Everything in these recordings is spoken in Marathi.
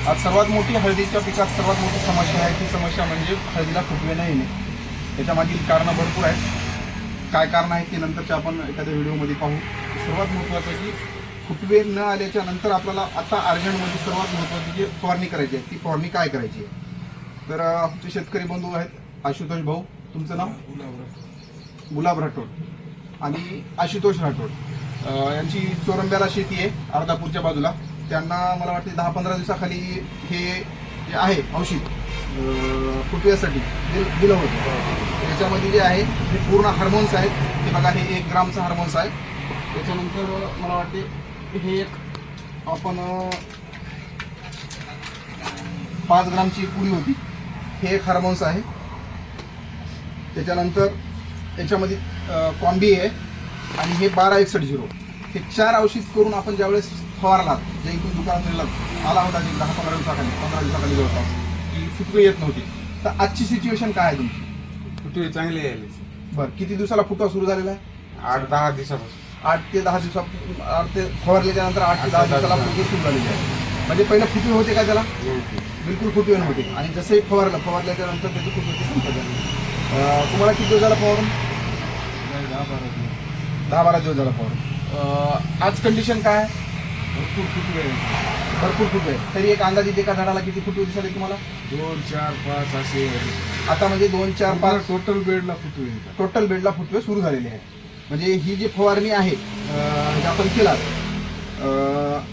आज सर्वात मोठी हळदीच्या पिकात सर्वात मोठी समस्या आहे, ती समस्या म्हणजे हळदीला फुटवे न येणे. याच्यामागील कारणं भरपूर आहेत. काय कारण आहेत ते नंतरच्या आपण एखाद्या व्हिडिओमध्ये पाहू. सर्वात महत्त्वाचं की फुटवे न आल्याच्या नंतर आपल्याला आता अर्जंटमध्ये सर्वात महत्त्वाची जी फवारणी करायची आहे ती फवारणी काय करायची आहे. तर आमचे शेतकरी बंधू आहेत आशुतोष भाऊ, तुमचं नाव? गुलाब राठोड आणि आशुतोष राठोड यांची चोरंब्याला शेती आहे अर्धापूरच्या बाजूला. त्यांना मला वाटते 10-15 दिवसाखाली हे जे आहे औषध फुटव्यासाठी दिलं होतं. याच्यामध्ये जे आहे हे पूर्ण हार्मोन्स आहेत. हे बघा, हे 1 ग्रामचा हार्मोन्स आहे. त्याच्यानंतर मला वाटते हे एक आपण 5 ग्रामची पुडी होती, हे एक हार्मोन्स आहे. त्याच्यानंतर याच्यामध्ये कॉम्बी आहे आणि हे 12-61-0. हे 4 औषध करून आपण ज्यावेळेस फवारलात, जे इथून दुकानात आला होता 10-15 दिवसाखाली जवळपास की फुटवे येत नव्हती, तर आजची सिच्युएशन काय आहे तुमची? फुटवे चांगले आहे. बरं, किती दिवसाला फुटवा सुरू झालेला आहे? 8-10 दिवसापासून. 8 ते 10 दिवसापासून. ते फवारल्याच्या नंतर 8 ते 10 दिवसाला फुटवे सुरू झालेले आहे. म्हणजे पहिलं फुटवे होते का त्याला? बिलकुल फुटवे नव्हते. आणि जसे फवारल्याच्या नंतर त्याचे फुटवे संपत झाले. तुम्हाला किती दिवस झाला फवारून? 10-12 दिवस झाला फवारून. आज कंडिशन काय आहे? भरपूर फुटवे. तरी एक अंदाजित एका झाडाला किती फुटवे दिसले तुम्हाला? 2, 4, 5 असे. आता म्हणजे 2, 4, 5 टोटल बेडला फुटवे. टोटल बेडला फुटवे सुरू झालेले आहेत. म्हणजे ही जी फवारणी आहे जी आपण केला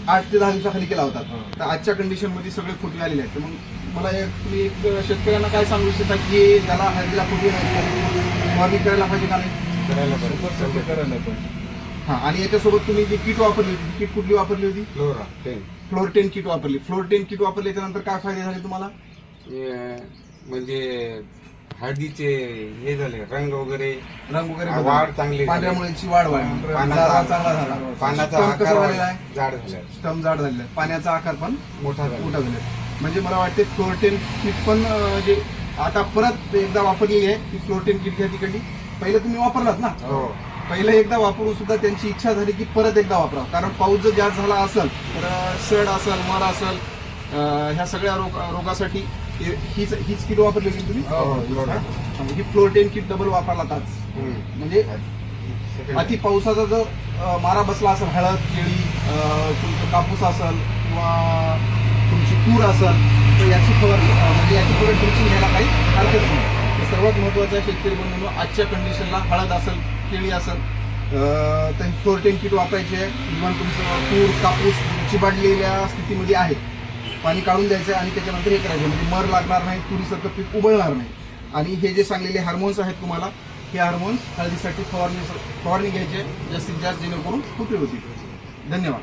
8 ते 10 दिवसाखाली केला होता, तर आजच्या कंडिशनमध्ये सगळे फुटवे आलेले आहेत. तर मग मला तुम्ही एक शेतकऱ्यांना काय सांगू इच्छिता की ज्याला हळदीला फुटवे नाही फवारणी करायला पाहिजे का नाही? करायला पाहिजे. हां, आणि याच्यासोबत तुम्ही जी किट वापरली होती, किट कुठली वापरली होती? फ्लोर 10 किट वापरली. फ्लोर 10 किट वापरल्याच्या नंतर काय फायदे झाले तुम्हाला? म्हणजे हळदीचे हे झाले, रंग वगैरे वाढ चांगली, पांढऱ्या मुळ्याची वाढ चांगला झाला. पानाचा कसा झालेला आहे? जाड झाला. स्टम जाड झालेला आहे. पाण्याचा आकार पण मोठा झालेला. म्हणजे मला वाटते फ्लोर 10 किट पण जे आता परत एकदा वापरलेली आहे ती फ्लोर 10 किट घ्या तिकडली. पहिलं तुम्ही वापरलात ना? हो. पहिलं एकदा वापरून सुद्धा त्यांची इच्छा झाली की परत एकदा वापरा. कारण पाऊस जर जास्त झाला असेल तर सड असेल, मर असेल, ह्या सगळ्या रोगासाठी हीच किट वापरली होती तुम्ही. ही फ्लोर 10 किट डबल वापरलात आज. म्हणजे अति पावसाचा जर मारा बसला असेल, हळद, केळी, तुमचं कापूस असेल किंवा तुमची तूर असेल, तर याची म्हणजे याची पुढे ड्रिचिंग घ्यायला काही हरकत नाही. सर्वात महत्त्वाचं आहे शेतकरी बंधूंनो, आजच्या कंडिशनला हळद असेल, केळी असेल तर फ्लोर 10 किट वापरायची आहे. इव्हन तुमचं तूर, कापूस चिबाडलेल्या स्थितीमध्ये आहे, पाणी काढून द्यायचं आहे आणि त्याच्यानंतर हे करायचं. म्हणजे मर लागणार नाही, तुरीसारखं पीक उबळणार नाही. आणि हे जे सांगलेले हार्मोन्स आहेत तुम्हाला, हे हार्मोन्स हळदीसाठी फवारणी घ्यायचे जास्तीत जास्त, जेणेकरून फुटवे होतील. धन्यवाद.